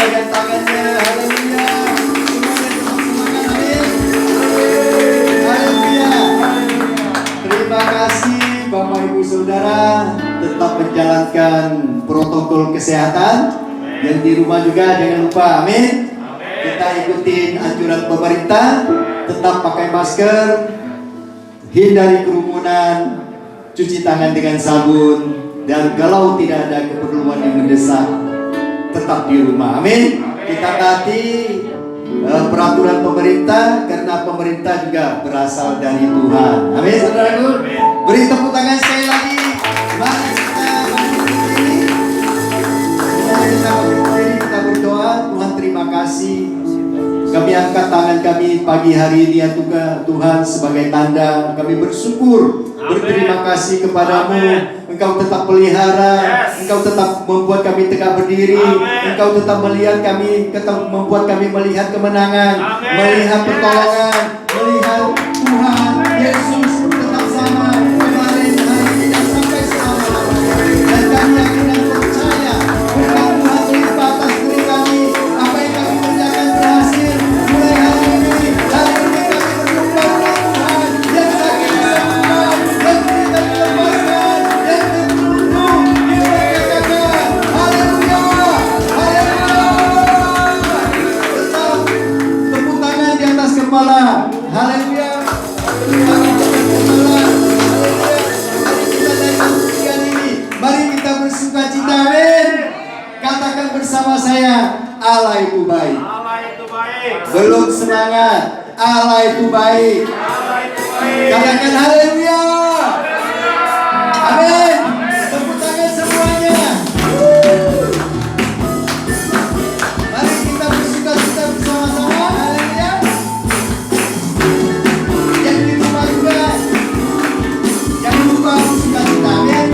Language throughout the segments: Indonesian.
lambaikan tangannya. Haleluya. Semuanya tetap semangat. Amin. Haleluya. Terima kasih Bapak Ibu Saudara, tetap menjalankan protokol kesehatan. Yang di rumah juga jangan lupa. Amin. Kita ikutin anjuran pemerintah, tetap pakai masker, hindari kerumunan, cuci tangan dengan sabun, dan kalau tidak ada keperluan yang mendesak, tetap di rumah. Amin. Kita taati peraturan pemerintah, karena pemerintah juga berasal dari Tuhan. Amin, saudaraku. Beri tepuk tangan sekali lagi. Mari kita berdoa. Tuhan, terima kasih. Kami angkat tangan kami pagi hari ini ya Tuhan, sebagai tanda kami bersyukur, berterima kasih kepadamu. Engkau tetap pelihara, Engkau tetap membuat kami tegak berdiri, Engkau tetap melihat kami, tetap membuat kami melihat kemenangan, melihat pertolongan, melihat Tuhan Yesus tetap sama kemarin, hari ini, dan sampai selama-lamanya. Dan kami yakin dan percaya berkat Tuhan melimpah atas diri kami. Apa yang kami kerjakan berhasil. Mulai hari ini kami berjumpa dengan Tuhan yang sakit disembuhkan, yang derita dilepaskan, yang tertunduk diberkatakan. Haleluya, haleluya. Tetap tepuk tangan di atas kepala. Haleluya. Mari kita bersuka cita. Amin. Katakan bersama saya, Allah itu baik. Belum semangat, Allah itu baik. Katakan haleluya. Amin. Tepuk tangan semuanya. Mari kita bersuka cita bersama-sama. Haleluya. Yang di rumah juga, jangan lupa bersuka cita. Amin.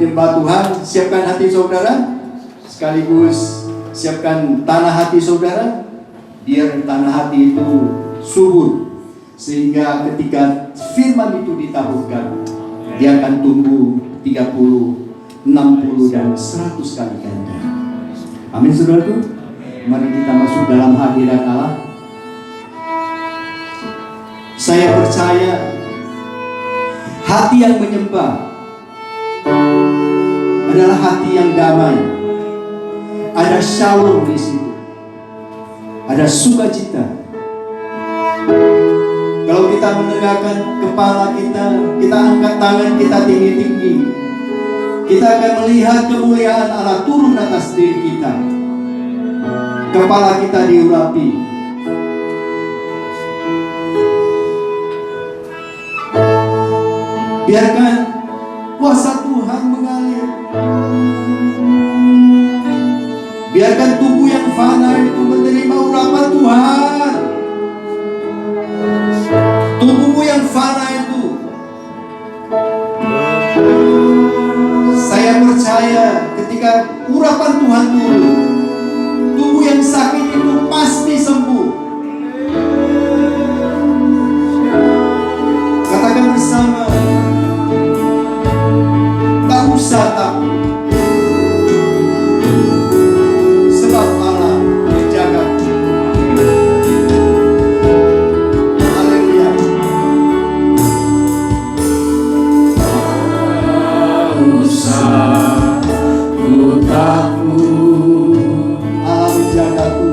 menyembah Tuhan, siapkan hati saudara, sekaligus siapkan tanah hati saudara, biar tanah hati itu subur, sehingga ketika firman itu ditaburkan, dia akan tumbuh 30, 60 dan 100 kali ganda. Amin saudaraku. Mari kita masuk dalam hadirat Allah. Saya percaya hati yang menyembah adalah hati yang damai. Ada shalom di situ. Ada sukacita. Kalau kita menegakkan kepala kita, kita angkat tangan kita tinggi-tinggi, kita akan melihat kemuliaan Allah turun atas diri kita. Kepala kita diurapi. Biarkan kuasa Tuhan mengalir. Biarkan tubuh yang fana itu menerima urapan Tuhan. Tubuhmu yang fana itu, saya percaya ketika urapan Tuhan turun, tubuh yang sakit itu pasti sembuh. Katakan bersama, tak usah takut, sebab Allah menjaga. Haleluya. Tak usah ku takut, Allah menjagaku.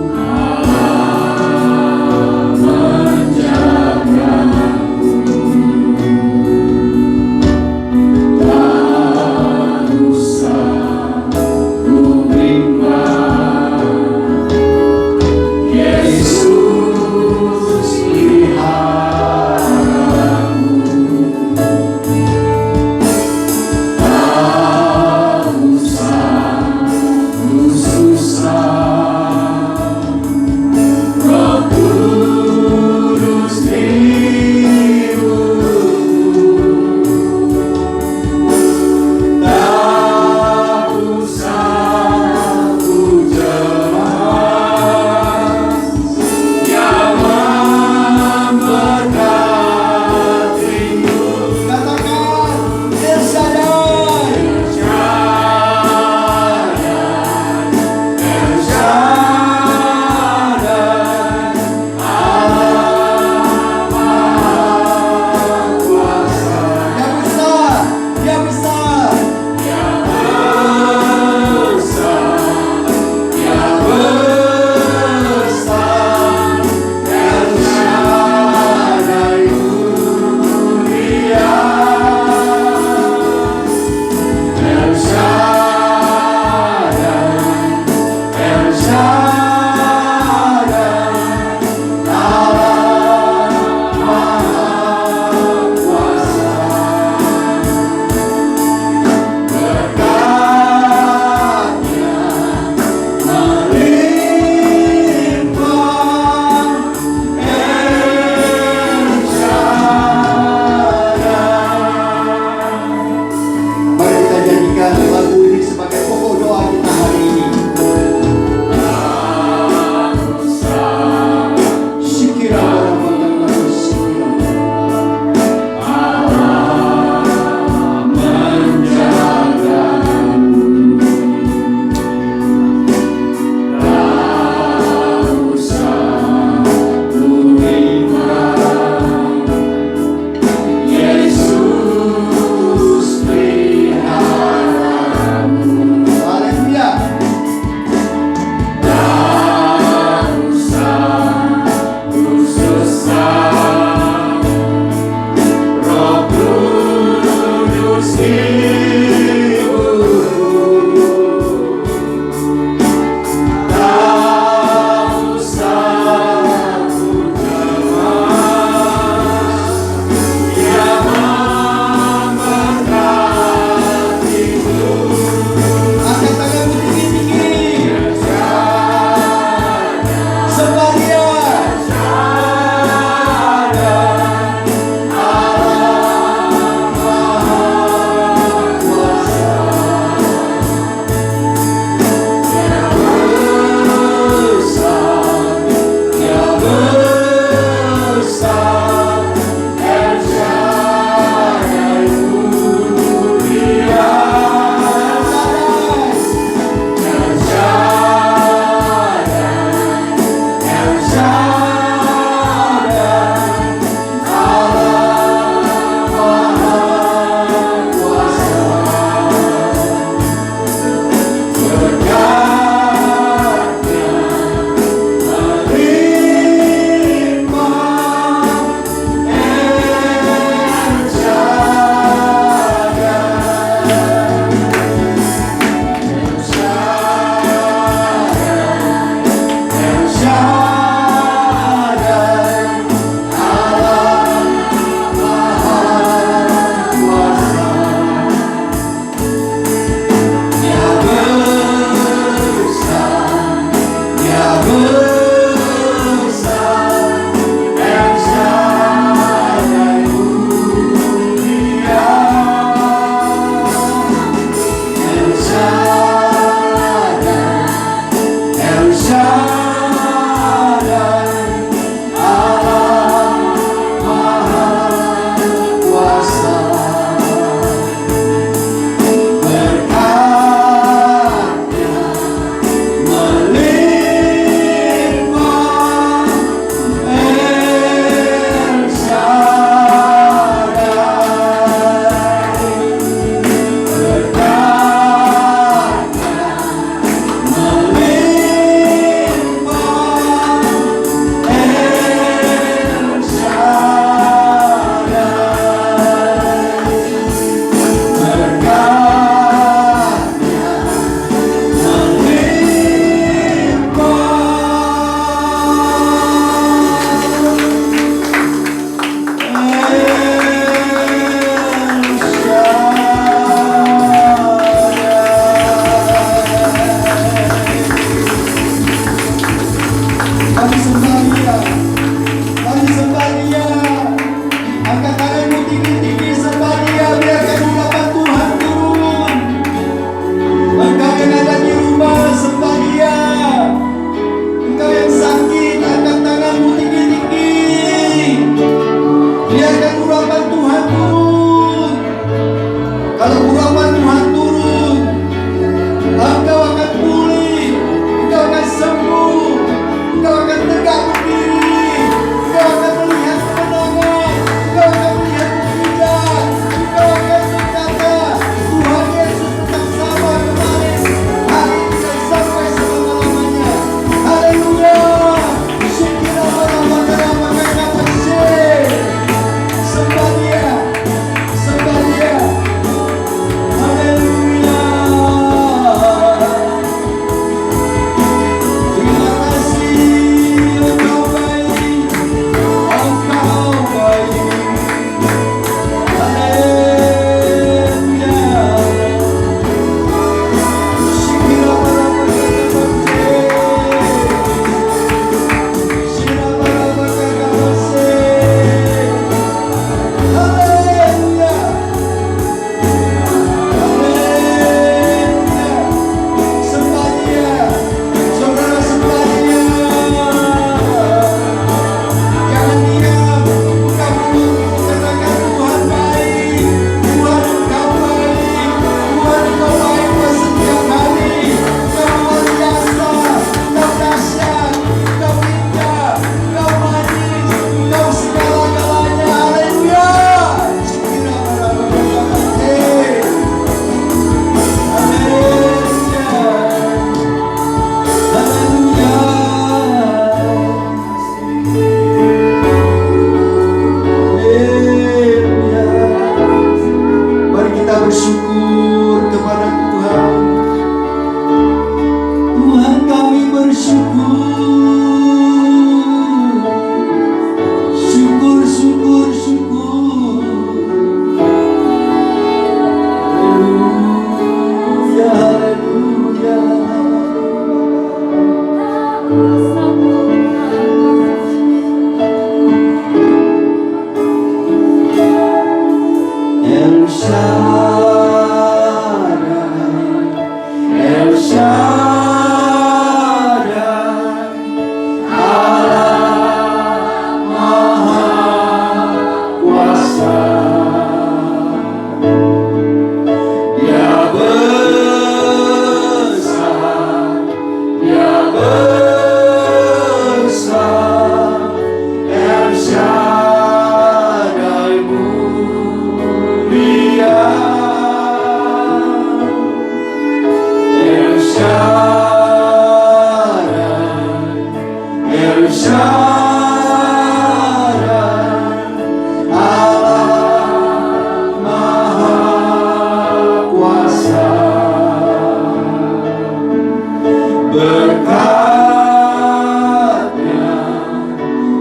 berkatnya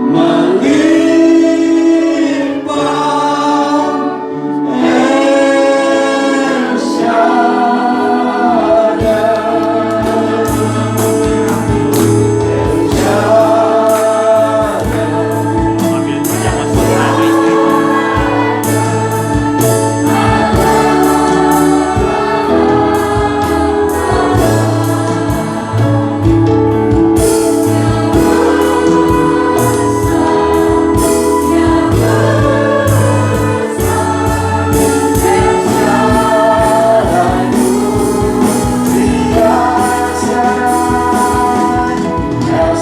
melimpah, El Shaddai, El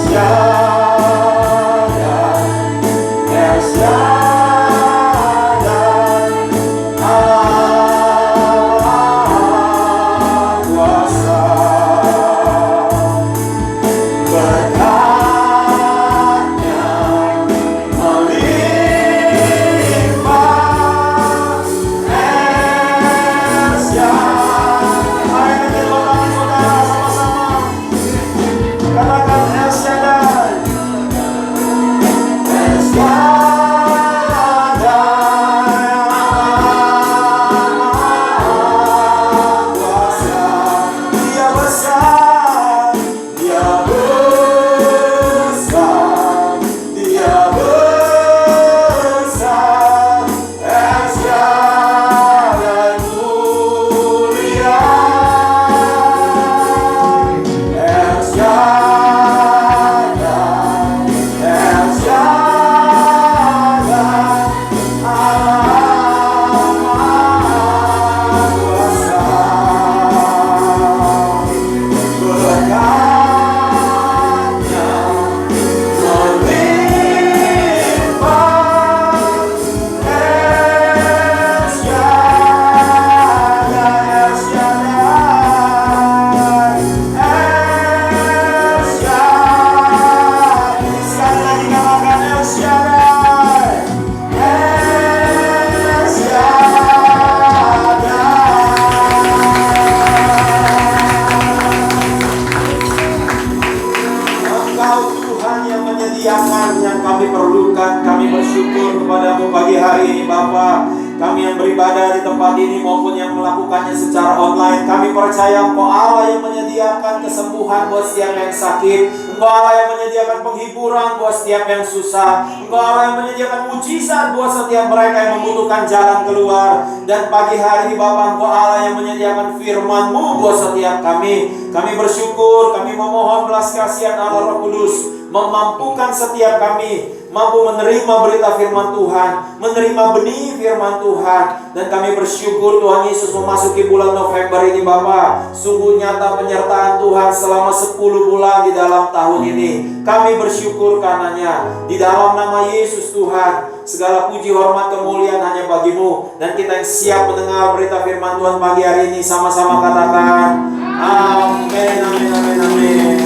Kami yang beribadah di tempat ini maupun yang melakukannya secara online, kami percaya Engkau Allah yang menyediakan kesembuhan buat setiap yang sakit. Engkau Allah yang menyediakan penghiburan buat setiap yang susah. Engkau Allah yang menyediakan mujizat buat setiap mereka yang membutuhkan jalan keluar. Dan pagi hari ini Bapa, Engkau Allah yang menyediakan firman-Mu buat setiap kami. Kami bersyukur, kami memohon belas kasihan Allah Roh Kudus memampukan setiap kami mampu menerima berita firman Tuhan, menerima benih firman Tuhan. Dan kami bersyukur Tuhan Yesus memasuki bulan November ini Bapa, sungguh nyata penyertaan Tuhan selama 10 bulan di dalam tahun ini. Kami bersyukur karenanya. Di dalam nama Yesus Tuhan, segala puji, hormat, kemuliaan hanya bagi-Mu. Dan kita yang siap mendengar berita firman Tuhan pagi hari ini, sama-sama katakan amin, amin, amin, amin.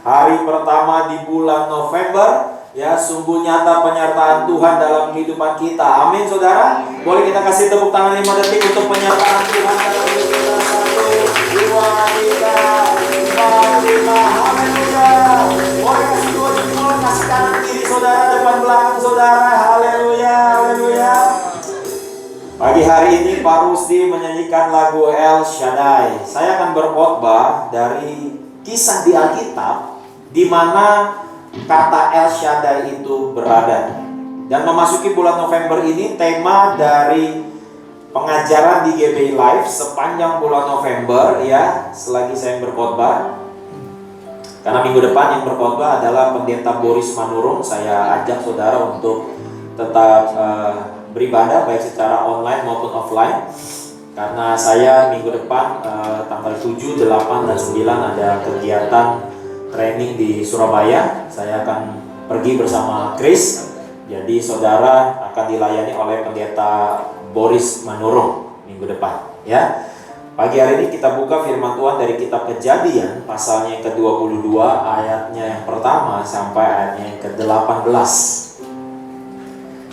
Hari pertama di bulan November, ya, sungguh nyata penyertaan Tuhan dalam kehidupan kita. Amin, saudara. Boleh kita kasih tepuk tangan 5 detik untuk penyertaan Tuhan dalam hidup kita. 1, 2, 3, 4, 5. Haleluya. Boleh kasih 2 jempol, kasih kanan kiri saudara, depan belakang saudara. Haleluya, haleluya. Pagi hari ini Pak Rusdi menyanyikan lagu El Shaddai. Saya akan berkhotbah dari kisah di Alkitab di mana kata El Shaddai itu berada. Dan memasuki bulan November ini, tema dari pengajaran di GBI Live sepanjang bulan November, ya, selagi saya berkhotbah. Karena minggu depan yang berkhotbah adalah Pendeta Boris Manurung. Saya ajak saudara untuk tetap beribadah baik secara online maupun offline. Karena saya minggu depan tanggal 7, 8, dan 9 ada kegiatan training di Surabaya. Saya akan pergi bersama Chris. Jadi saudara akan dilayani oleh Pendeta Boris Manurung minggu depan, ya. Pagi hari ini kita buka firman Tuhan dari kitab Kejadian pasalnya yang ke-22 ayatnya yang pertama sampai ayatnya yang ke-18.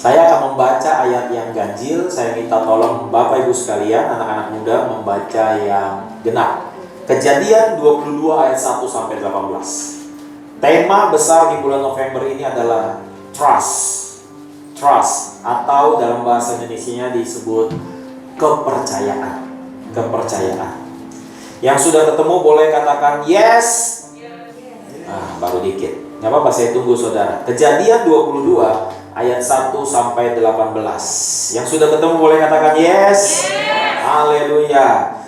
Saya akan membaca ayat yang ganjil. Saya minta tolong Bapak Ibu sekalian, anak-anak muda, membaca yang genap. Kejadian 22 ayat 1 sampai 18. Tema besar di bulan November ini adalah trust. Trust atau dalam bahasa Indonesianya disebut kepercayaan. Kepercayaan. Yang sudah ketemu boleh katakan yes. Baru dikit. Nggak apa-apa, saya tunggu saudara. Kejadian 22 ayat 1 sampai 18. Yang sudah ketemu boleh katakan yes. Haleluya.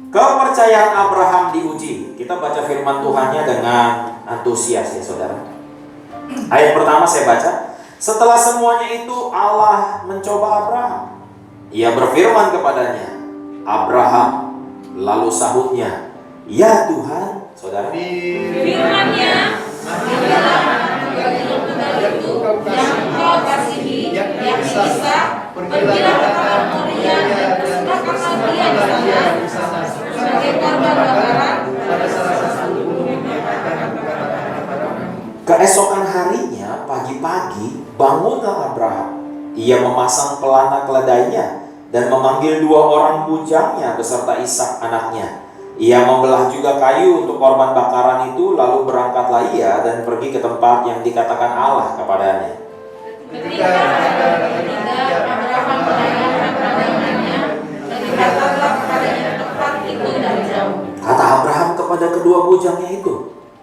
Kepercayaan Abraham diuji. Kita baca firman Tuhannya dengan antusias ya saudara. Ayat pertama saya baca. Setelah semuanya itu Allah mencoba Abraham. Ia berfirman kepadanya, Abraham. Lalu sahutnya, ya Tuhan. Saudara, Firman-Nya, adalah yang tunggal itu yang Engkau kasihi, yang Ishak, pergilah ke tanah Moria dan persembahkanlah dia di sana sebagai korban bakaran pada salah satu gunung yang akan aku katakan kepadamu. keesokan harinya pagi-pagi bangunlah Abraham. Ia memasang pelana keledainya dan memanggil 2 orang bujangnya beserta Ishak anaknya. Ia membelah juga kayu untuk korban bakaran itu, lalu berangkatlah ia dan pergi ke tempat yang dikatakan Allah kepadanya. Ketika ada ketiga Abraham menanyakan pandangannya, dikatakanlah kepadanya tempat itu dari jauh. Kata Abraham kepada kedua bujangnya itu,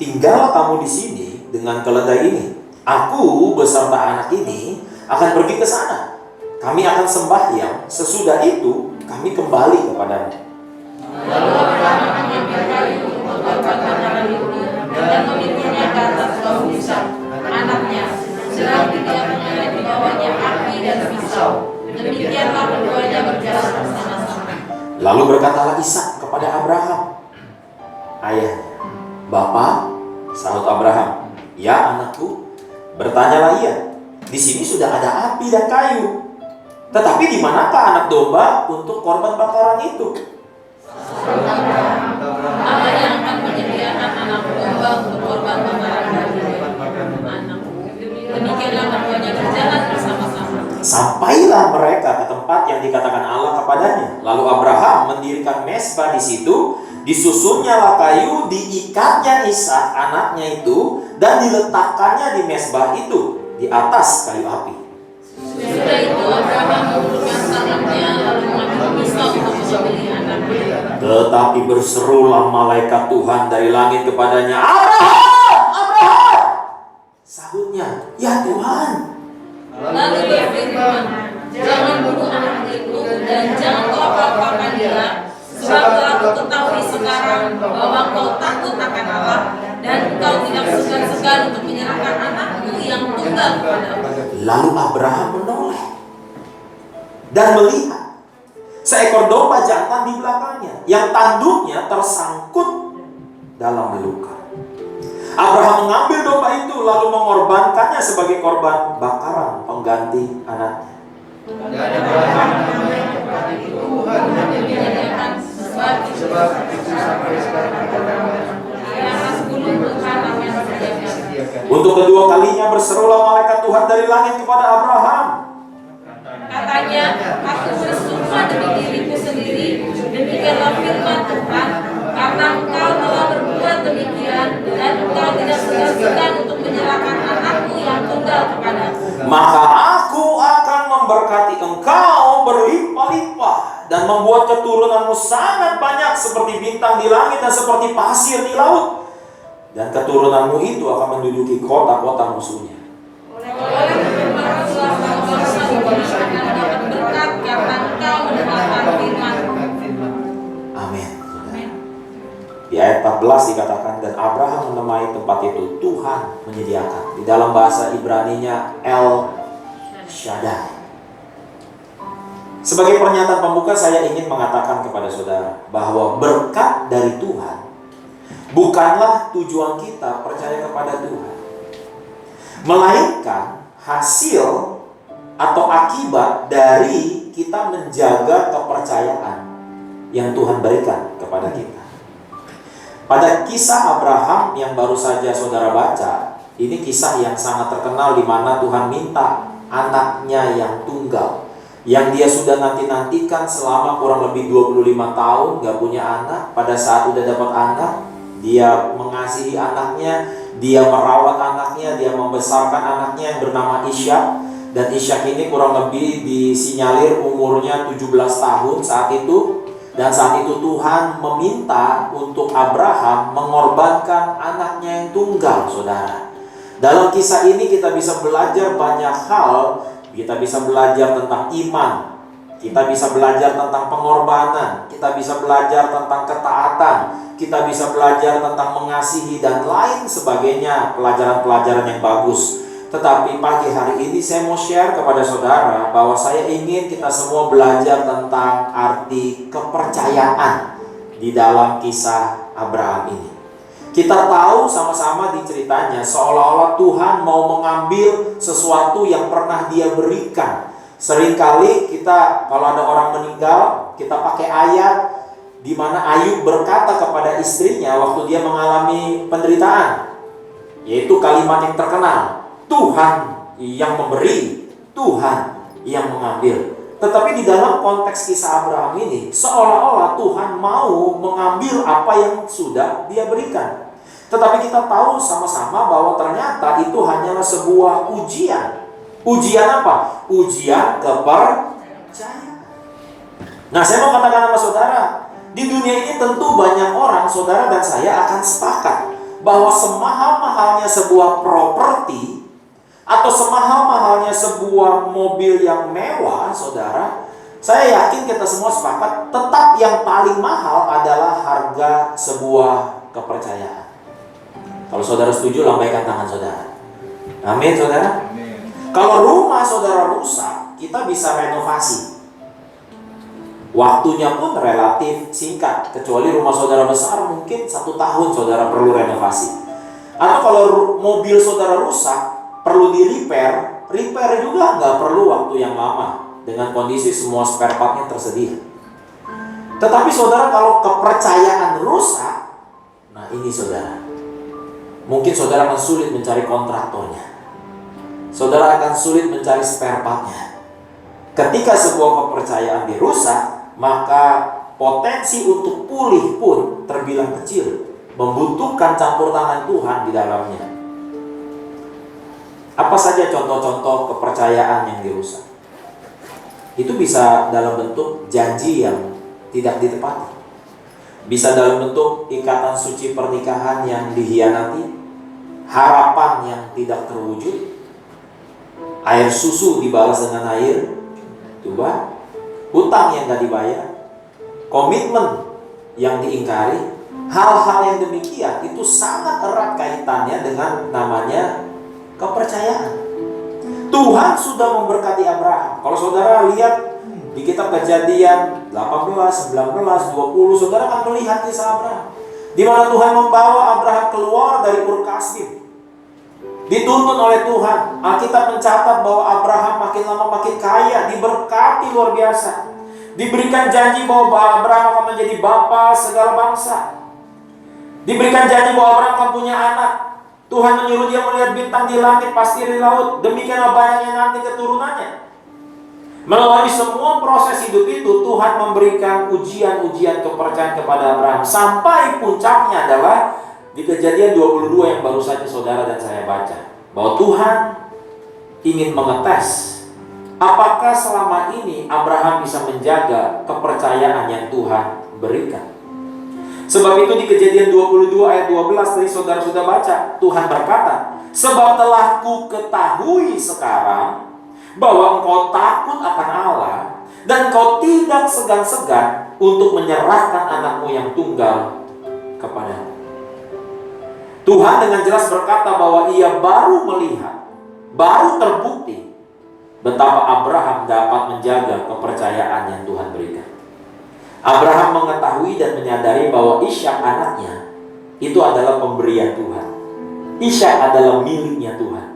tinggallah kamu di sini dengan keledai ini. Aku beserta anak ini akan pergi ke sana. Kami akan sembahyang, sesudah itu kami kembali kepadamu. Lalu Abraham mengambil kayu untuk korban bakaran itu dan memikulnya ke atas daun Ishak anaknya, sedang dia menyeret di bawahnya api dan pisau. Demikianlah keduanya berjalan bersama-sama. Lalu berkatalah Ishak kepada Abraham, ayahnya, Bapa, sahut Abraham, ya anakku. Bertanyalah ia, di sini sudah ada api dan kayu, tetapi di manakah anak domba untuk korban bakaran itu? Allah yang akan menyediakan anak domba untuk korban bakaran dari anak. Demikianlah keduanya berjalan bersama-sama. Sampailah mereka ke tempat yang dikatakan Allah kepadanya. Lalu Abraham mendirikan mezbah di situ, disusunnyalah kayu, diikatnya Ishak anaknya itu, dan diletakkannya di mezbah itu di atas kayu api. Sesudah itu Abraham mengulurkan tangannya lalu mengambil pisau untuk menyembelih anaknya. Tetapi berserulah malaikat Tuhan dari langit kepadanya, Abraham, Abraham. Sahutnya, ya Tuhan. Lalu dia berfirman, jangan bunuh anak itu dan jangan kau apa-apakan dia, sebab telah kuketahui sekarang bahwa kau takut akan Allah dan kau tidak segan-segan untuk menyerahkan anakmu yang tunggal kepadamu. Lalu Abraham menoleh dan melihat seekor domba jantan di belakangnya yang tanduknya tersangkut dalam belukar. Abraham mengambil domba itu lalu mengorbankannya sebagai korban bakaran pengganti anaknya. Dan Abraham namanya kepada Tuhan menyediakan sebab itu sampai sekarang di atas gunung Tuhan akan disediakan. Untuk kedua kalinya berserulah malaikat Tuhan dari langit kepada Abraham. Katanya, aku bersumpah demi diriku sendiri, demikianlah firman Tuhan, karena engkau telah berbuat demikian, dan engkau tidak segan-segan untuk menyerahkan anakmu yang tunggal kepadaku. Maka aku akan memberkati engkau berlimpah-limpah dan membuat keturunanmu sangat banyak seperti bintang di langit dan seperti pasir di laut. Dan keturunanmu itu akan menduduki kota-kota musuhnya. Oleh berbahagialah bangsa akan dapat berkat karena engkau mendengarkan firman. Amin. Di ayat 14 dikatakan, dan Abraham menemai tempat itu Tuhan menyediakan. Di dalam bahasa Ibraninya El Shaddai. Sebagai pernyataan pembuka, saya ingin mengatakan kepada saudara bahwa berkat dari Tuhan bukanlah tujuan kita percaya kepada Tuhan, melainkan hasil atau akibat dari kita menjaga kepercayaan yang Tuhan berikan kepada kita. Pada kisah Abraham yang baru saja saudara baca, ini kisah yang sangat terkenal di mana Tuhan minta anaknya yang tunggal yang dia sudah nanti-nantikan selama kurang lebih 25 tahun gak punya anak. Pada saat udah dapat anak, dia mengasihi anaknya, dia merawat anaknya, dia membesarkan anaknya yang bernama Ishak. Dan Ishak ini kurang lebih disinyalir umurnya 17 tahun saat itu. Dan saat itu Tuhan meminta untuk Abraham mengorbankan anaknya yang tunggal, saudara. Dalam kisah ini kita bisa belajar banyak hal. Kita bisa belajar tentang iman, kita bisa belajar tentang pengorbanan, kita bisa belajar tentang ketaatan, kita bisa belajar tentang mengasihi dan lain sebagainya, pelajaran-pelajaran yang bagus. Tetapi pagi hari ini saya mau share kepada saudara bahwa saya ingin kita semua belajar tentang arti kepercayaan di dalam kisah Abraham ini. Kita tahu sama-sama di ceritanya seolah-olah Tuhan mau mengambil sesuatu yang pernah dia berikan. Seringkali kita kalau ada orang meninggal, kita pakai ayat di mana Ayub berkata kepada istrinya waktu dia mengalami penderitaan, yaitu kalimat yang terkenal, Tuhan yang memberi, Tuhan yang mengambil. Tetapi di dalam konteks kisah Abraham ini seolah-olah Tuhan mau mengambil apa yang sudah dia berikan. Tetapi kita tahu sama-sama bahwa ternyata itu hanyalah sebuah ujian. Ujian apa? Ujian kepercayaan. Nah, saya mau katakan sama saudara, di dunia ini tentu banyak orang, saudara dan saya akan sepakat bahwa semahal-mahalnya sebuah properti atau semahal-mahalnya sebuah mobil yang mewah, saudara, saya yakin kita semua sepakat tetap yang paling mahal adalah harga sebuah kepercayaan. Kalau saudara setuju, lambaikan tangan saudara. Amin, saudara. Amin. Kalau rumah saudara rusak, kita bisa renovasi. Waktunya pun relatif singkat, kecuali rumah saudara besar mungkin 1 tahun saudara perlu renovasi. Atau kalau mobil saudara rusak, perlu di repair juga nggak perlu waktu yang lama dengan kondisi semua spare partnya tersedia. Tetapi saudara, kalau kepercayaan rusak, nah ini saudara, mungkin saudara akan sulit mencari kontraktornya. Saudara akan sulit mencari spare partnya. Ketika sebuah kepercayaan dirusak, maka potensi untuk pulih pun terbilang kecil, membutuhkan campur tangan Tuhan di dalamnya. Apa saja contoh-contoh kepercayaan yang dirusak? Itu bisa dalam bentuk janji yang tidak ditepati, bisa dalam bentuk ikatan suci pernikahan yang dihianati, harapan yang tidak terwujud, air susu dibalas dengan air tuba, hutang yang tidak dibayar, komitmen yang diingkari. Hal-hal yang demikian itu sangat erat kaitannya dengan namanya kepercayaan. Tuhan sudah memberkati Abraham. Kalau saudara lihat di kitab Kejadian 18, 19, 20, saudara akan melihat kisah Abraham, di mana Tuhan membawa Abraham keluar dari Ur Kasdim. Dituntun oleh Tuhan. Alkitab mencatat bahwa Abraham makin lama makin kaya, diberkati luar biasa. Diberikan janji bahwa Abraham akan menjadi bapa segala bangsa. Diberikan janji bahwa Abraham akan punya anak. Tuhan menyuruh dia melihat bintang di langit, pasir di laut. Demikianlah banyaknya nanti keturunannya. Melalui semua proses hidup itu, Tuhan memberikan ujian-ujian kepercayaan kepada Abraham. Sampai puncaknya adalah di Kejadian 22 yang baru saja saudara dan saya baca, bahwa Tuhan ingin mengetes apakah selama ini Abraham bisa menjaga kepercayaan yang Tuhan berikan. Sebab itu di Kejadian 22 ayat 12 tadi saudara sudah baca, Tuhan berkata, sebab telah ku ketahui sekarang bahwa engkau takut akan Allah dan engkau tidak segan-segan untuk menyerahkan anakmu yang tunggal kepadamu. Tuhan dengan jelas berkata bahwa ia baru melihat, baru terbukti betapa Abraham dapat menjaga kepercayaan yang Tuhan berikan. Abraham mengetahui dan menyadari bahwa Ishak anaknya itu adalah pemberian Tuhan. Ishak adalah miliknya Tuhan.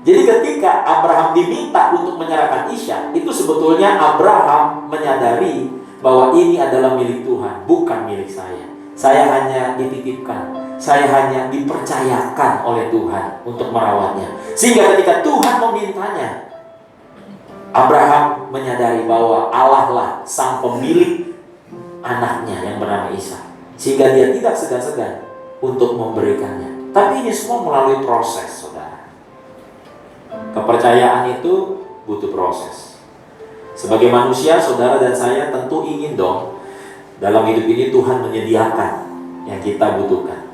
Jadi ketika Abraham diminta untuk menyerahkan Ishak, itu sebetulnya Abraham menyadari bahwa ini adalah milik Tuhan, bukan milik saya. Saya hanya dititipkan, saya hanya dipercayakan oleh Tuhan untuk merawatnya. Sehingga ketika Tuhan memintanya, Abraham menyadari bahwa Allah lah sang pemilik anaknya yang bernama Ishak, sehingga dia tidak segan-segan untuk memberikannya. Tapi ini semua melalui proses, saudara. Kepercayaan itu butuh proses. Sebagai manusia, saudara dan saya tentu ingin dong dalam hidup ini Tuhan menyediakan yang kita butuhkan.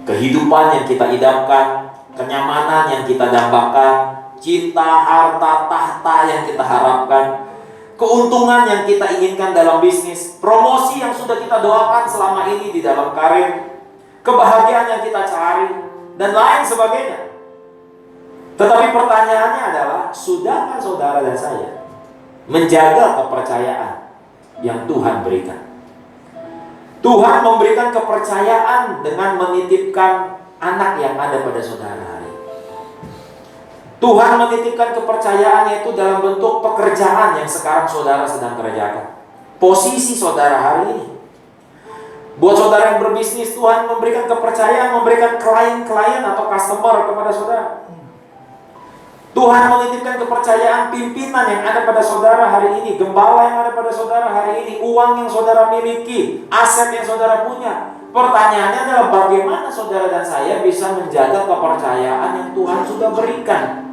Kehidupan yang kita idamkan, kenyamanan yang kita dambakan, cinta, harta, tahta yang kita harapkan, keuntungan yang kita inginkan dalam bisnis, promosi yang sudah kita doakan selama ini di dalam karir, kebahagiaan yang kita cari, dan lain sebagainya. Tetapi pertanyaannya adalah, sudahkah saudara dan saya menjaga kepercayaan yang Tuhan berikan? Tuhan memberikan kepercayaan dengan menitipkan anak yang ada pada saudara hari ini. Tuhan menitipkan kepercayaan yaitu dalam bentuk pekerjaan yang sekarang saudara sedang kerjakan. Posisi saudara hari ini. Buat saudara yang berbisnis, Tuhan memberikan kepercayaan, memberikan klien-klien atau customer kepada saudara. Tuhan menitipkan kepercayaan pimpinan yang ada pada saudara hari ini, gembala yang ada pada saudara hari ini, uang yang saudara miliki, aset yang saudara punya. Pertanyaannya adalah bagaimana saudara dan saya bisa menjaga kepercayaan yang Tuhan sudah berikan.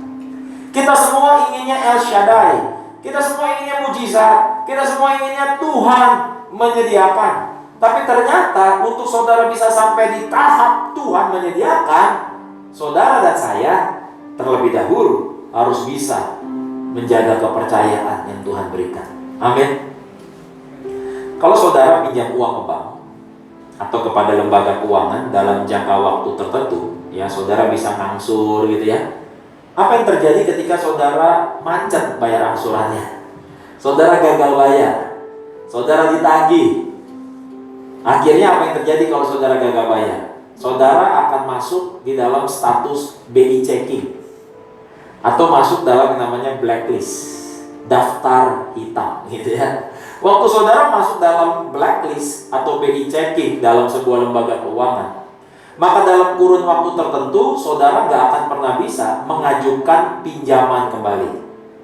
Kita semua inginnya El Shaddai, kita semua inginnya mujizat, kita semua inginnya Tuhan menyediakan. Tapi ternyata untuk saudara bisa sampai di tahap Tuhan menyediakan, saudara dan saya terlebih dahulu harus bisa menjaga kepercayaan yang Tuhan berikan. Amin. Kalau saudara pinjam uang ke bank atau kepada lembaga keuangan dalam jangka waktu tertentu, ya saudara bisa ngangsur gitu ya. Apa yang terjadi ketika saudara macet bayar angsurannya? Saudara gagal bayar, saudara ditagih. Akhirnya apa yang terjadi kalau saudara gagal bayar? Saudara akan masuk di dalam status BI checking atau masuk dalam yang namanya blacklist, daftar hitam gitu ya. Waktu saudara masuk dalam blacklist atau BI checking dalam sebuah lembaga keuangan, maka dalam kurun waktu tertentu saudara nggak akan pernah bisa mengajukan pinjaman kembali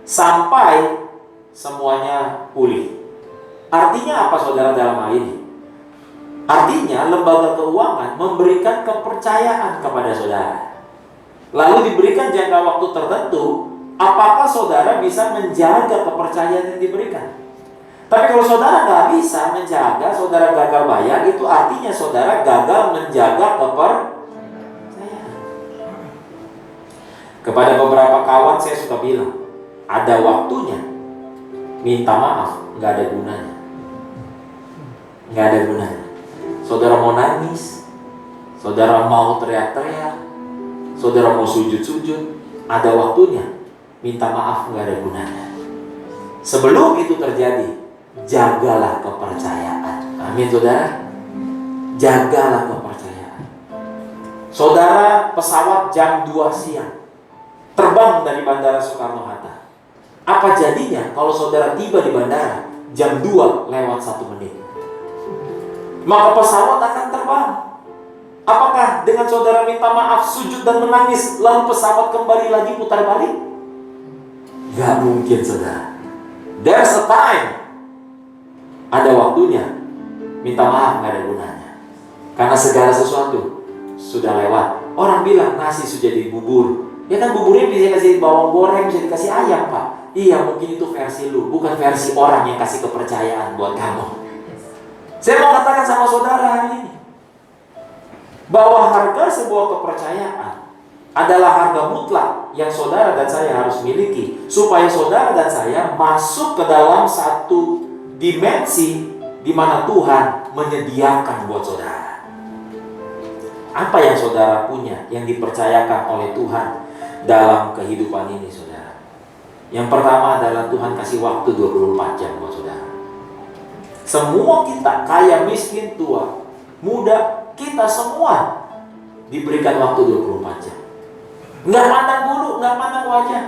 sampai semuanya pulih. Artinya apa saudara dalam hal ini? Artinya lembaga keuangan memberikan kepercayaan kepada saudara, lalu diberikan jangka waktu tertentu. Apakah saudara bisa menjaga kepercayaan yang diberikan? Tapi kalau saudara nggak bisa menjaga, saudara gagal bayar, itu artinya saudara gagal menjaga kepercayaan. Kepada beberapa kawan saya suka bilang, ada waktunya minta maaf nggak ada gunanya, nggak ada gunanya. Saudara mau nangis, saudara mau teriak-teriak, saudara mau sujud-sujud, ada waktunya minta maaf nggak ada gunanya. Sebelum itu terjadi, jagalah kepercayaan. Amin saudara. Jagalah kepercayaan. Saudara pesawat jam 2 siang terbang dari Bandara Soekarno-Hatta. Apa jadinya kalau saudara tiba di bandara jam 2 lewat 1 menit? Maka pesawat akan terbang. Apakah dengan saudara minta maaf, sujud dan menangis, lalu pesawat kembali lagi putar balik? Gak mungkin saudara. There's a time, ada waktunya minta maaf gak ada gunanya, karena segala sesuatu sudah lewat. Orang bilang nasi sudah jadi bubur, ya kan buburnya bisa kasih bawang goreng, bisa dikasih ayam pak. Iya mungkin itu versi lu, bukan versi orang yang kasih kepercayaan buat kamu. Saya mau katakan sama saudara hari ini bahwa harga sebuah kepercayaan adalah harga mutlak yang saudara dan saya harus miliki, supaya saudara dan saya masuk ke dalam satu dimensi di mana Tuhan menyediakan buat saudara. Apa yang saudara punya yang dipercayakan oleh Tuhan dalam kehidupan ini saudara? Yang pertama adalah Tuhan kasih waktu 24 jam buat saudara. Semua kita, kaya, miskin, tua, muda, kita semua diberikan waktu 24 jam. Nggak pandang bulu, nggak pandang wajah.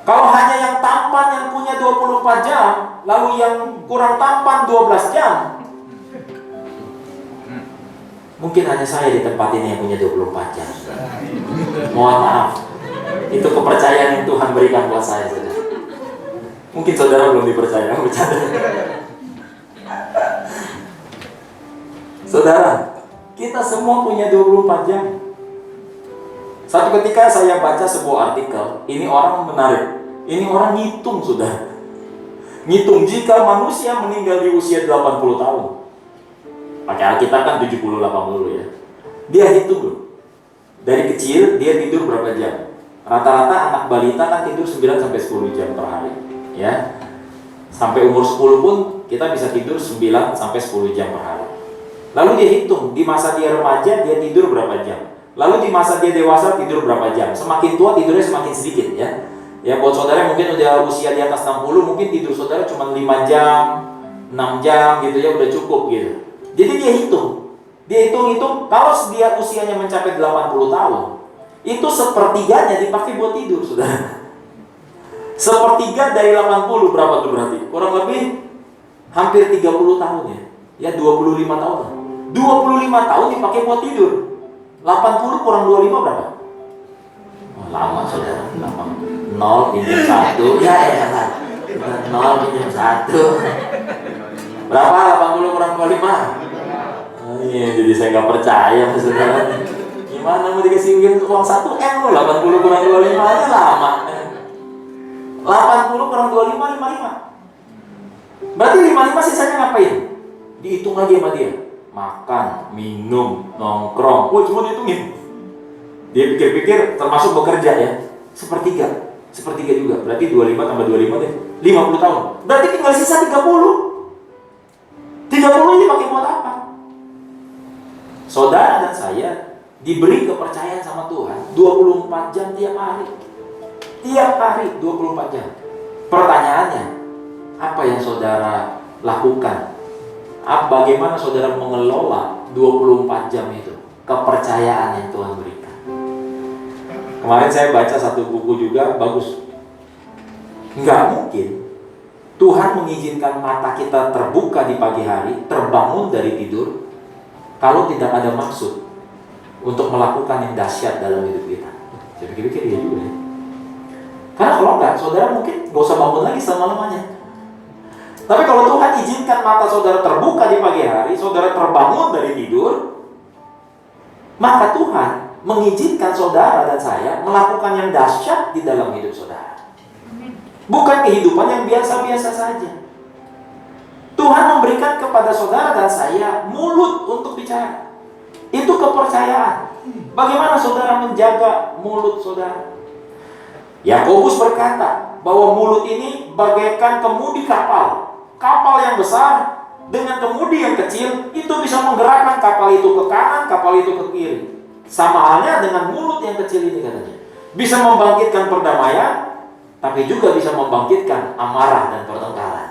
Kalau hanya yang tampan yang punya 24 jam, lalu yang kurang tampan 12 jam, mungkin hanya saya di tempat ini yang punya 24 jam. Mohon maaf. Itu kepercayaan yang Tuhan berikan buat saya, saudara. Mungkin saudara belum dipercaya, bercanda. Saudara, kita semua punya 24 jam. Satu ketika saya baca sebuah artikel, ini orang menarik. Ini orang ngitung, saudara. Ngitung jika manusia meninggal di usia 80 tahun. Pakai Alkitab kan 70-80 ya. Dia hitung loh. Dari kecil dia tidur berapa jam? Rata-rata anak balita kan tidur 9-10 jam per hari, ya. Sampai umur 10 pun kita bisa tidur 9-10 jam per hari. Lalu dia hitung di masa dia remaja dia tidur berapa jam. Lalu di masa dia dewasa tidur berapa jam. Semakin tua tidurnya semakin sedikit, ya. Ya buat saudara mungkin udah usia di atas 60, mungkin tidur saudara cuma 5 jam, 6 jam gitu ya, udah cukup gitu. Jadi dia hitung. Dia hitung-hitung, kalau dia usianya mencapai 80 tahun, itu sepertiganya dipakai buat tidur, saudara. Sepertiga dari 80 berapa tuh berarti? Kurang lebih hampir 30 tahun ya. Ya 25 tahun. 25 tahun dipakai buat tidur. 80 kurang 25 berapa? Oh, lama saudara, lama. 0 pinjam 1. Ya. 0 pinjam 1. Berapa 80 kurang 25? Iya, jadi saya nggak percaya saudara. Gimana mau dikasih uang 1 M loh, 80 kurang 25 aja lama. 80 kurang 25, 55. Berarti 55 sisanya ngapain? Dihitung lagi sama dia. Makan, minum, nongkrong. Cuma dihitungin. Dia pikir-pikir termasuk bekerja ya. Sepertiga juga. Berarti 25 tambah 25 deh. 50 tahun. Berarti tinggal sisa 30. 30 ini pakai buat apa? Saudara dan saya diberi kepercayaan sama Tuhan 24 jam tiap hari. Tiap hari 24 jam. Pertanyaannya, apa yang saudara lakukan? Bagaimana saudara mengelola 24 jam itu? Kepercayaan yang Tuhan berikan. Kemarin saya baca satu buku juga, bagus. Nggak mungkin Tuhan mengizinkan mata kita terbuka di pagi hari, terbangun dari tidur, kalau tidak ada maksud untuk melakukan yang dahsyat dalam hidup kita. Saya pikir-pikir dia juga ya. Karena kalau enggak, saudara mungkin gak usah bangun lagi selama-lamanya. Tapi kalau Tuhan izinkan mata saudara terbuka di pagi hari, saudara terbangun dari tidur, maka Tuhan mengizinkan saudara dan saya melakukan yang dahsyat di dalam hidup saudara. Bukan kehidupan yang biasa-biasa saja. Tuhan memberikan kepada saudara dan saya mulut untuk bicara. Itu kepercayaan. Bagaimana saudara menjaga mulut saudara? Yakobus berkata bahwa mulut ini bagaikan kemudi kapal. Kapal yang besar dengan kemudi yang kecil itu bisa menggerakkan kapal itu ke kanan, kapal itu ke kiri. Sama halnya dengan mulut yang kecil ini katanya. Bisa membangkitkan perdamaian, tapi juga bisa membangkitkan amarah dan pertengkaran.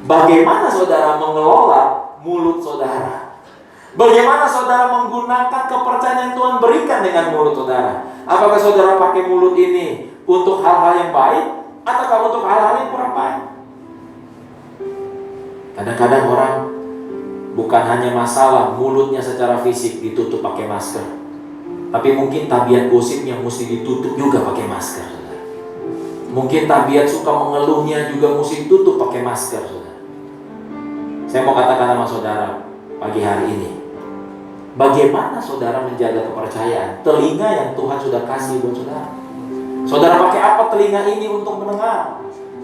Bagaimana saudara mengelola mulut saudara? Bagaimana saudara menggunakan kepercayaan yang Tuhan berikan dengan mulut saudara? Apakah saudara pakai mulut ini untuk hal-hal yang baik, ataukah untuk hal-hal yang kurang baik? Kadang-kadang orang bukan hanya masalah mulutnya secara fisik ditutup pakai masker, tapi mungkin tabiat gosipnya mesti ditutup juga pakai masker, saudara. Mungkin tabiat suka mengeluhnya juga mesti ditutup pakai masker, saudara. Saya mau katakan sama saudara pagi hari ini, bagaimana saudara menjaga kepercayaan telinga yang Tuhan sudah kasih buat saudara? Saudara pakai apa telinga ini untuk mendengar?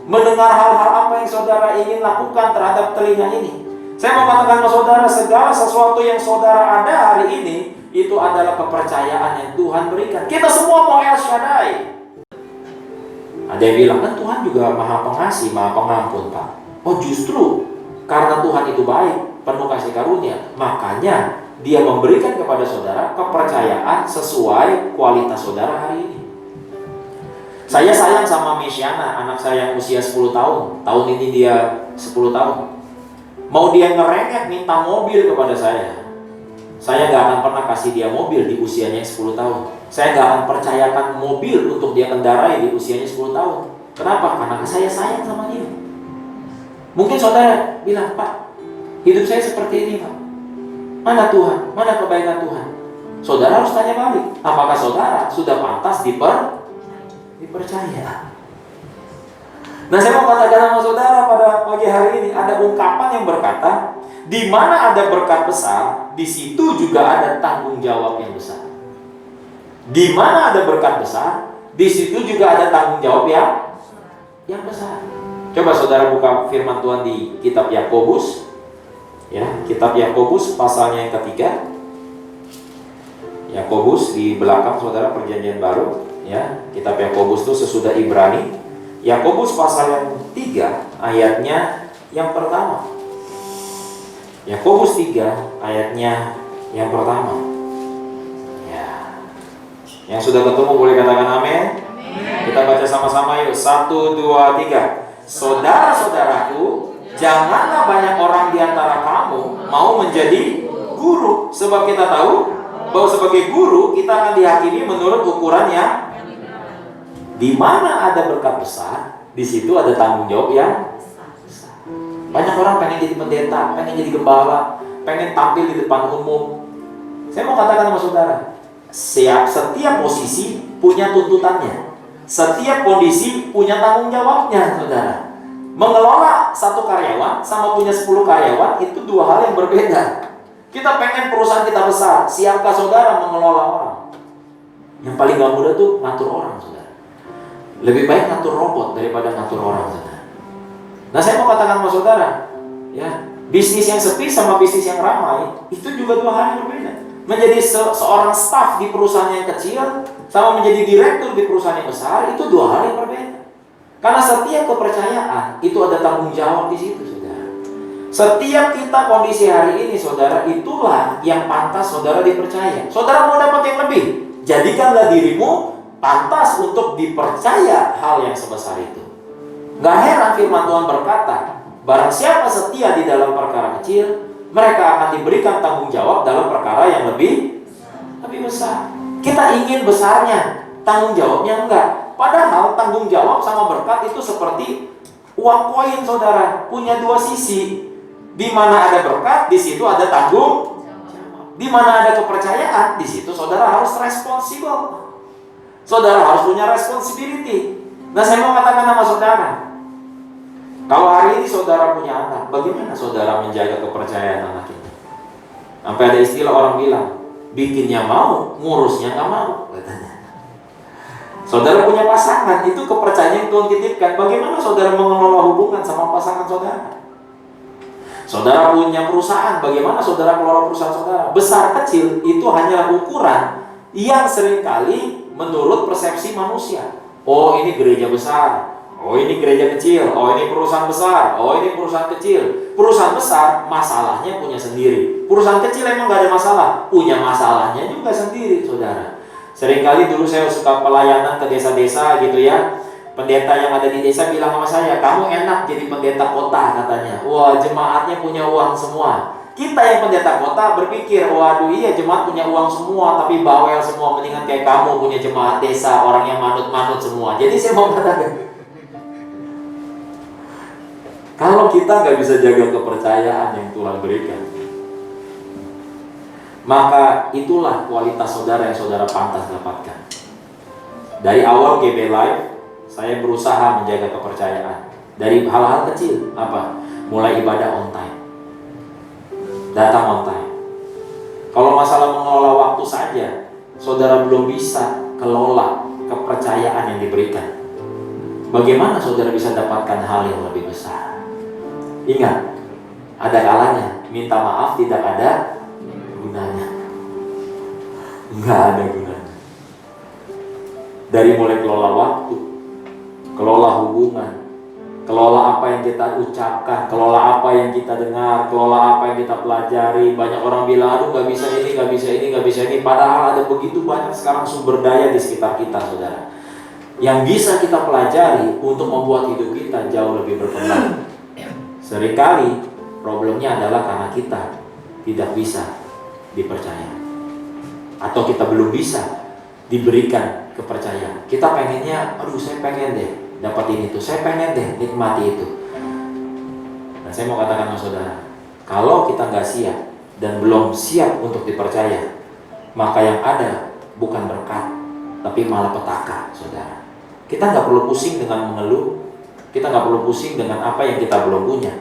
Mendengar hal-hal apa yang saudara ingin lakukan terhadap telinga ini? Saya mau katakan sama saudara, segala sesuatu yang saudara ada hari ini, itu adalah kepercayaan yang Tuhan berikan. Kita semua mau El Shaddai. Ada yang bilang, kan Tuhan juga maha pengasih, maha pengampun, Pak. Oh justru karena Tuhan itu baik, penuh kasih karunia, makanya Dia memberikan kepada saudara kepercayaan sesuai kualitas saudara hari ini. Saya sayang sama Mesiana, anak saya yang usia 10 tahun. Tahun ini dia 10 tahun. Mau dia ngerengek minta mobil kepada saya gak akan pernah kasih dia mobil di usianya 10 tahun. Saya gak akan percayakan mobil untuk dia kendarai di usianya 10 tahun. Kenapa? Karena saya sayang sama dia. Mungkin saudara bilang, Pak, hidup saya seperti ini, Pak. Mana Tuhan? Mana kebaikan Tuhan? Saudara harus tanya balik. Apakah saudara sudah pantas dipercaya. Nah, saya mau katakan sama saudara pada pagi hari ini, ada ungkapan yang berkata, di mana ada berkat besar, di situ juga ada tanggung jawab yang besar. Di mana ada berkat besar, di situ juga ada tanggung jawab yang besar. Coba saudara buka firman Tuhan di kitab Yakobus, ya, kitab Yakobus pasalnya yang ketiga. Yakobus di belakang saudara perjanjian baru, ya. Kitab Yakobus itu sesudah Ibrani. Yakobus pasal yang 3 ayatnya yang pertama. Yakobus 3 ayatnya yang pertama. Ya. Yang sudah ketemu boleh katakan amin. Kita baca sama-sama yuk. 1, 2, 3. Saudara-saudaraku, janganlah banyak orang di antara kamu mau menjadi guru, sebab kita tahu bahwa sebagai guru kita akan dihakimi menurut ukurannya. Di mana ada berkat besar, di situ ada tanggung jawab yang besar. Banyak orang pengen jadi pendeta, pengen jadi gembala, pengen tampil di depan umum. Saya mau katakan sama saudara, setiap posisi punya tuntutannya, setiap kondisi punya tanggung jawabnya, saudara. Mengelola satu karyawan sama punya 10 karyawan itu dua hal yang berbeda. Kita pengen perusahaan kita besar, siapkah saudara mengelola orang? Yang paling gak mudah tuh ngatur orang, saudara. Lebih baik ngatur robot daripada ngatur orang, saudara. Nah, saya mau katakan sama saudara, ya, bisnis yang sepi sama bisnis yang ramai itu juga dua hal yang berbeda. Menjadi seorang staf di perusahaan yang kecil sama menjadi direktur di perusahaan yang besar itu dua hal yang berbeda. Karena setiap kepercayaan itu ada tanggung jawab di situ, saudara. Setiap kita kondisi hari ini, saudara, itulah yang pantas saudara dipercaya. Saudara mau dapat yang lebih, jadikanlah dirimu pantas untuk dipercaya hal yang sebesar itu. Gak heran firman Tuhan berkata, barang siapa setia di dalam perkara kecil, mereka akan diberikan tanggung jawab dalam perkara yang lebih besar. Kita ingin besarnya, tanggung jawabnya enggak. Padahal tanggung jawab sama berkat itu seperti uang koin, saudara, punya dua sisi. Di mana ada berkat, di situ ada tanggung jawab. Di mana ada kepercayaan, di situ saudara harus responsibel. Saudara harus punya responsibility. Nah, saya mau katakan sama saudara, kalau hari ini saudara punya anak, bagaimana saudara menjaga kepercayaan anak ini? Sampai ada istilah orang bilang, bikinnya mau, ngurusnya nggak mau, katanya. Saudara punya pasangan, itu kepercayaan yang Tuhan titipkan. Bagaimana saudara mengelola hubungan sama pasangan saudara? Saudara punya perusahaan, bagaimana saudara kelola perusahaan saudara? Besar kecil itu hanyalah ukuran yang seringkali menurut persepsi manusia. Oh, ini gereja besar. Oh, ini gereja kecil. Oh, ini perusahaan besar. Oh, ini perusahaan kecil. Perusahaan besar masalahnya punya sendiri. Perusahaan kecil emang gak ada masalah, punya masalahnya juga sendiri, saudara. Seringkali dulu saya suka pelayanan ke desa-desa gitu ya. Pendeta yang ada di desa bilang sama saya, kamu enak jadi pendeta kota, katanya. Wah, jemaatnya punya uang semua. Kita yang pendeta kota berpikir, waduh iya jemaat punya uang semua, tapi bawel semua, mendingan kayak kamu punya jemaat desa, orang yang manut-manut semua. Jadi saya mau katakan, kalau kita nggak bisa jaga kepercayaan yang Tuhan berikan, maka itulah kualitas saudara yang saudara pantas dapatkan. Dari awal GB Live, saya berusaha menjaga kepercayaan. Dari hal-hal kecil, apa? Mulai ibadah on time, datang on time. Kalau masalah mengelola waktu saja, saudara belum bisa kelola kepercayaan yang diberikan. Bagaimana saudara bisa dapatkan hal yang lebih besar? Ingat, ada kalanya minta maaf tidak ada gunanya. Enggak ada gunanya. Dari mulai kelola waktu, kelola hubungan, kelola apa yang kita ucapkan, kelola apa yang kita dengar, kelola apa yang kita pelajari. Banyak orang bilang, aduh gak bisa ini, gak bisa ini, gak bisa ini. Padahal ada begitu banyak sekarang sumber daya di sekitar kita, saudara, yang bisa kita pelajari untuk membuat hidup kita jauh lebih berkembang. Seringkali problemnya adalah karena kita tidak bisa dipercaya, atau kita belum bisa diberikan kepercayaan. Kita pengennya, aduh saya pengen deh dapatin itu, saya pengen deh nikmati itu. Nah, saya mau katakan sama saudara, kalau kita nggak siap dan belum siap untuk dipercaya, maka yang ada bukan berkat, tapi malah petaka, saudara. Kita nggak perlu pusing dengan mengeluh. Kita nggak perlu pusing dengan apa yang kita belum punya.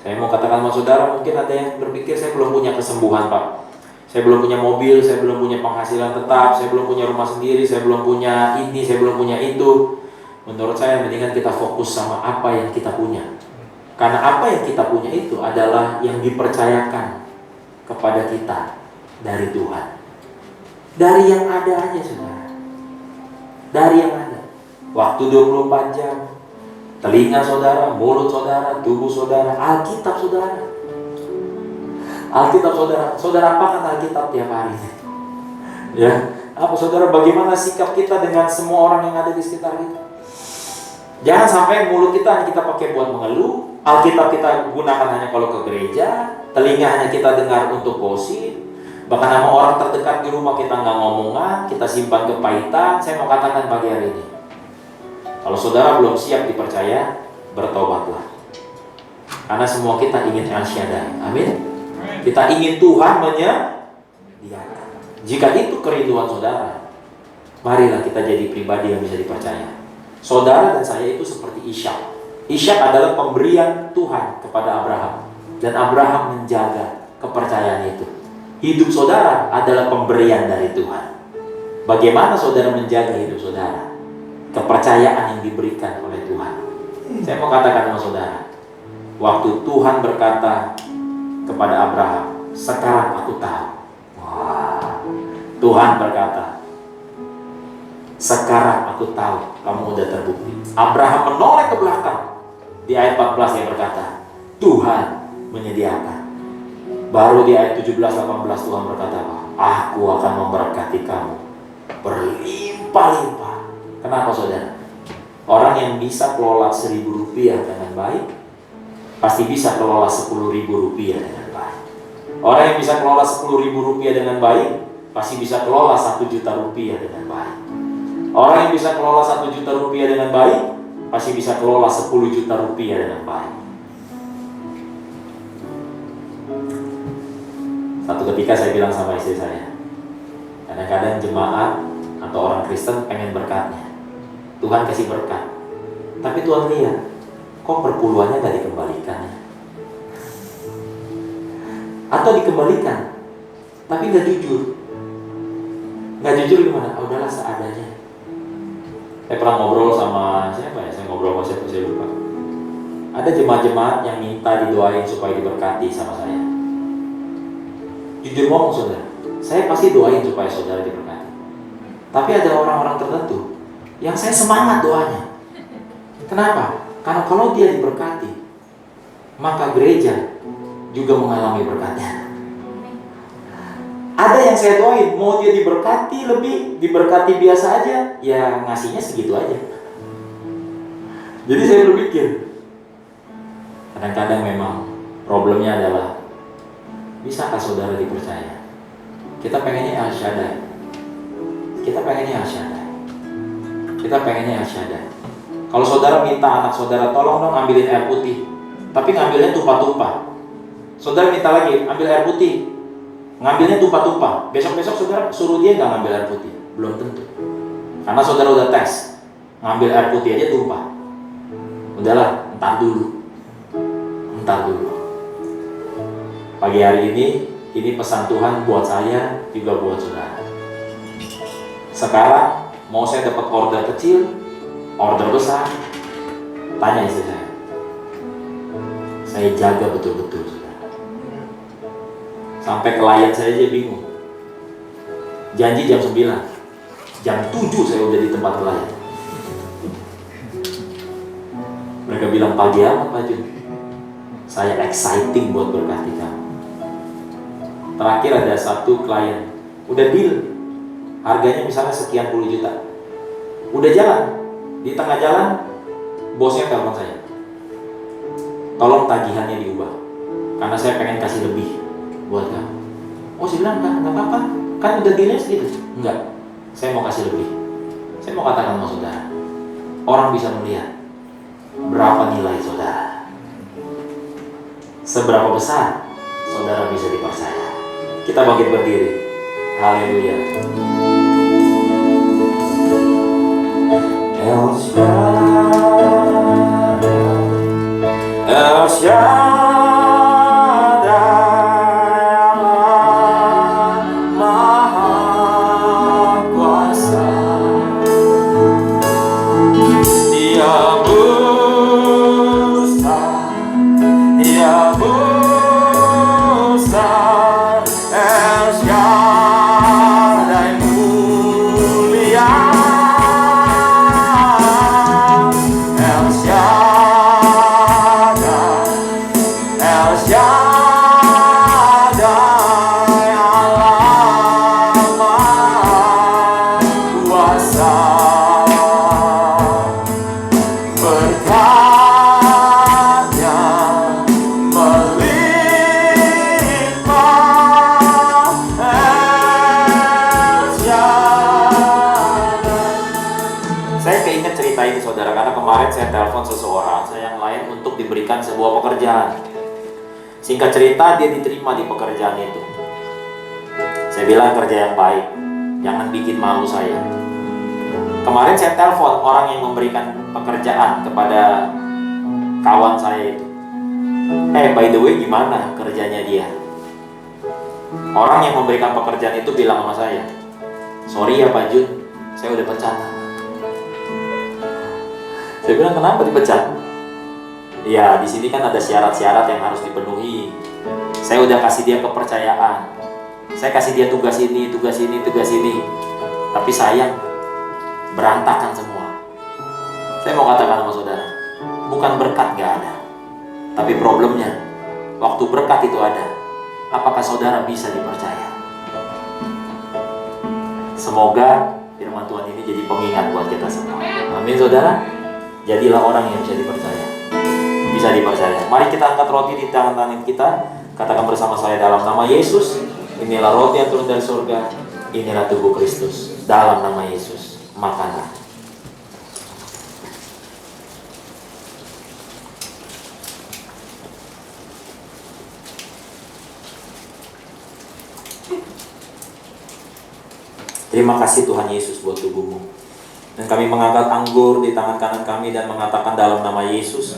Saya mau katakan sama saudara, mungkin ada yang berpikir, saya belum punya kesembuhan Pak, saya belum punya mobil, saya belum punya penghasilan tetap, saya belum punya rumah sendiri, saya belum punya ini, saya belum punya itu. Menurut saya mendingan kita fokus sama apa yang kita punya. Karena apa yang kita punya itu adalah yang dipercayakan kepada kita dari Tuhan. Dari yang ada aja saudara. Dari yang ada. Waktu 24 jam. Telinga saudara, mulut saudara, tubuh saudara, Alkitab saudara. Alkitab saudara. Saudara apakan Alkitab tiap hari? Ya, apa saudara, bagaimana sikap kita dengan semua orang yang ada di sekitar kita? Jangan sampai mulut kita pakai buat mengeluh, Alkitab kita gunakan hanya kalau ke gereja, telinga hanya kita dengar untuk gosip, bahkan sama orang terdekat di rumah kita nggak ngomongan, kita simpan kepahitan. Saya mau katakan pagi hari ini, kalau saudara belum siap dipercaya, bertobatlah. Karena semua kita ingin El Shaddai. Amin. Kita ingin Tuhan menyediakan. Jika itu kerinduan saudara, marilah kita jadi pribadi yang bisa dipercaya. Saudara dan saya itu seperti Ishak. Ishak adalah pemberian Tuhan kepada Abraham, dan Abraham menjaga kepercayaan itu. Hidup saudara adalah pemberian dari Tuhan. Bagaimana saudara menjaga hidup saudara? Kepercayaan yang diberikan oleh Tuhan. Saya mau katakan sama saudara, waktu Tuhan berkata kepada Abraham, sekarang aku tahu. Wah, Tuhan berkata, sekarang aku tahu kamu udah terbukti. Abraham menoleh ke belakang. Di ayat 14 dia berkata, Tuhan menyediakan. Baru di ayat 17-18 Tuhan berkata, aku akan memberkati kamu berlimpah-limpah. Kenapa saudara? Orang yang bisa kelola 1.000 rupiah dengan baik, pasti bisa kelola 10.000 rupiah dengan baik. Orang yang bisa kelola 10.000 rupiah dengan baik, pasti bisa kelola 1 juta rupiah dengan baik. Orang yang bisa kelola 1 juta rupiah dengan baik, pasti bisa kelola 10 juta rupiah dengan baik. Satu ketika saya bilang sama istri saya, kadang-kadang jemaat atau orang Kristen pengen berkatnya, Tuhan kasih berkat, tapi Tuhan lihat, kok perpuluhannya gak dikembalikan ya? Atau dikembalikan, tapi gak jujur. Gak jujur gimana? Oh, udahlah seadanya. Saya pernah ngobrol sama siapa ya? Saya ngobrol sama siapa, saya lupa. Ada jemaat-jemaat yang minta didoain supaya diberkati sama saya. Jujur ngomong saudara, saya pasti doain supaya saudara diberkati. Tapi ada orang-orang tertentu yang saya semangat doanya. Kenapa? Karena kalau dia diberkati, maka gereja juga mengalami berkatnya. Ada yang saya doain, mau dia diberkati lebih, diberkati biasa aja, ya ngasihnya segitu aja. Jadi saya berpikir, kadang-kadang memang problemnya adalah, bisakah saudara dipercaya? Kita pengennya El Shaddai. Kita pengennya El Shaddai. Kita pengennya El Shaddai. Kalau saudara minta anak saudara, tolong dong ambilin air putih, tapi ngambilnya tumpah-tumpah. Saudara minta lagi, ambil air putih, ngambilnya tumpah-tumpah. Besok-besok saudara suruh dia nggak ngambil air putih, belum tentu. Karena saudara udah tes, ngambil air putih aja tumpah. Udahlah, entar dulu. Pagi hari ini pesan Tuhan buat saya, juga buat saudara. Sekarang mau saya dapat order kecil, order besar, tanya istri saya jaga betul-betul saudara. Sampai klien saya aja bingung. Janji jam 9, jam 7 saya udah di tempat klien. Mereka bilang pagi amat Pak Jun, saya exciting buat berkati kamu. Terakhir ada satu klien, udah deal, harganya misalnya sekian puluh juta, udah jalan, di tengah jalan bosnya telepon saya, tolong tagihannya diubah, karena saya pengen kasih lebih buat kamu. Oh, saya bilang nggak apa-apa, kan udah dealnya segitu. Enggak, saya mau kasih lebih. Saya mau katakan sama saudara, orang bisa melihat berapa nilai saudara, seberapa besar saudara bisa dipercaya. Kita bangkit berdiri. Haleluya. El Shaddai, El Shaddai, Allah Maha Kuasa. Dia besar, Dia besar, El Shaddai mulia, El Shaddai, El Shaddai, Allah Maha Kuasa. Berkatnya melimpah, El Shaddai. Saya keinget cerita ini saudara, karena kemarin saya telepon seseorang, saya yang lain untuk diberikan sebuah pekerjaan. Singkat cerita, dia diterima di pekerjaan itu. Saya bilang kerja yang baik, jangan bikin malu saya. Kemarin saya telepon orang yang memberikan pekerjaan kepada kawan saya itu. By the way, gimana kerjanya dia? Orang yang memberikan pekerjaan itu bilang sama saya, sorry ya Pak Jun, saya udah pecat. Saya bilang, kenapa dipecat? Ya, di sini kan ada syarat-syarat yang harus dipenuhi. Saya udah kasih dia kepercayaan. Saya kasih dia tugas ini, tugas ini, tugas ini. Tapi sayang, berantakan semua. Saya mau katakan sama saudara, bukan berkat gak ada, tapi problemnya, waktu berkat itu ada, apakah saudara bisa dipercaya? Semoga firman Tuhan ini jadi pengingat buat kita semua. Amin saudara. Jadilah orang yang bisa dipercaya. Bisa dipercaya. Mari kita angkat roti di tangan-tangan kita. Katakan bersama saya dalam nama Yesus, inilah roti yang turun dari surga, inilah tubuh Kristus. Dalam nama Yesus, makanlah. Terima kasih Tuhan Yesus buat tubuhmu. Dan kami mengangkat anggur di tangan kanan kami dan mengatakan dalam nama Yesus,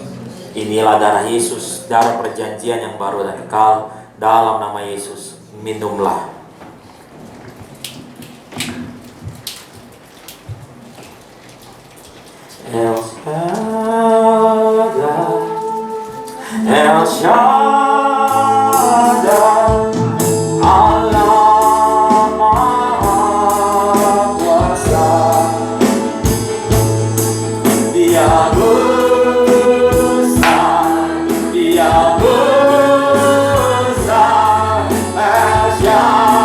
inilah darah Yesus, darah perjanjian yang baru dan kekal. Dalam nama Yesus, minumlah. El Shaddai, El Shaddai, Allah Maha Kuasa. Dia besar, Dia besar, El Shaddai.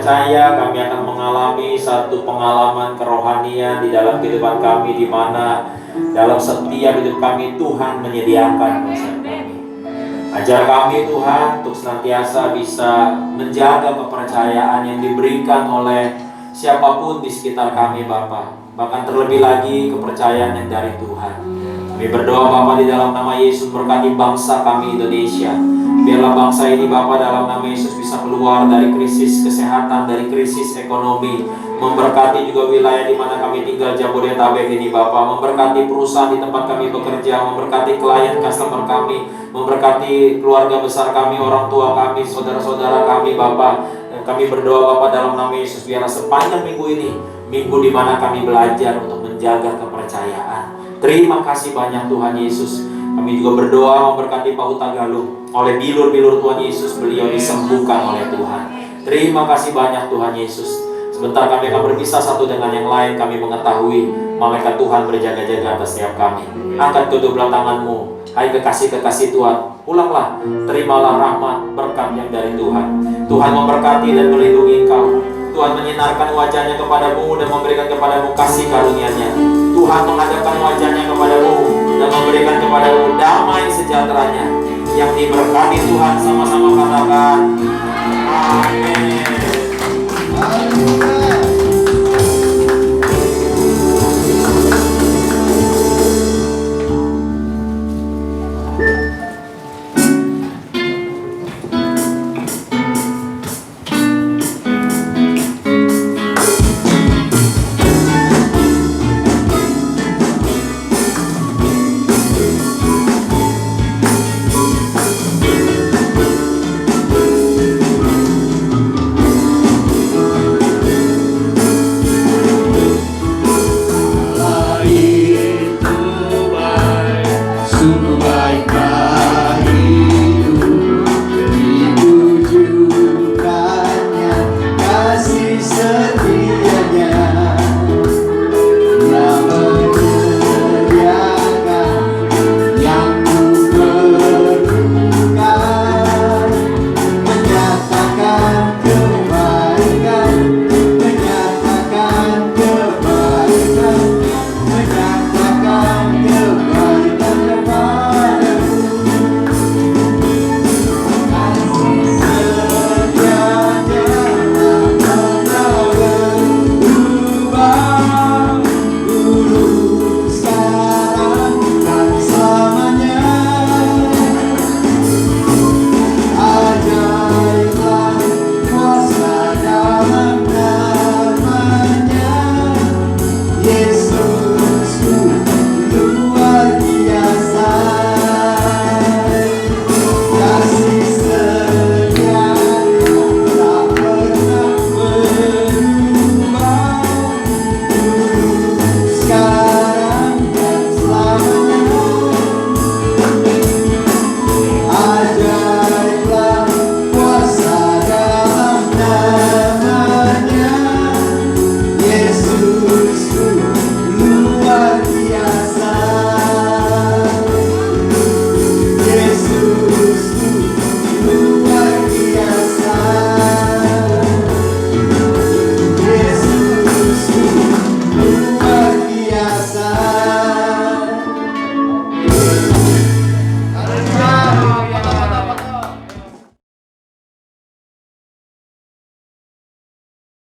percaya kami akan mengalami satu pengalaman kerohanian di dalam kehidupan kami, di mana dalam setiap hidup kami Tuhan menyediakan buat kami. Ajar kami Tuhan untuk senantiasa bisa menjaga kepercayaan yang diberikan oleh siapapun di sekitar kami Bapa. Bahkan terlebih lagi kepercayaan yang dari Tuhan. Kami berdoa Bapa di dalam nama Yesus, berkati bangsa kami Indonesia. Biarlah bangsa ini Bapa dalam nama Yesus bisa keluar dari krisis kesehatan, dari krisis ekonomi. Memberkati juga wilayah di mana kami tinggal, Jabodetabek ini Bapa. Memberkati perusahaan di tempat kami bekerja, memberkati klien customer kami, memberkati keluarga besar kami, orang tua kami, saudara-saudara kami Bapa. Dan kami berdoa Bapa dalam nama Yesus, biarlah sepanjang minggu ini, minggu di mana kami belajar untuk menjaga kepercayaan. Terima kasih banyak Tuhan Yesus. Kami juga berdoa memberkati Pak Huta Galung. Oleh bilur-bilur Tuhan Yesus, beliau disembuhkan oleh Tuhan. Terima kasih banyak Tuhan Yesus. Sebentar kami akan berpisah satu dengan yang lain. Kami mengetahui malaikat Tuhan berjaga-jaga atas setiap kami. Angkat kedua belah tanganmu, hai kekasih-kekasih Tuhan. Pulanglah, terimalah rahmat berkat yang dari Tuhan. Tuhan memberkati dan melindungi engkau. Tuhan menyinarkan wajahnya kepadamu dan memberikan kepadamu kasih karunia-Nya. Tuhan menghadapkan wajahnya kepadamu dan memberikan kepadamu damai sejahteranya. Yang diberkati Tuhan, sama-sama katakan amin.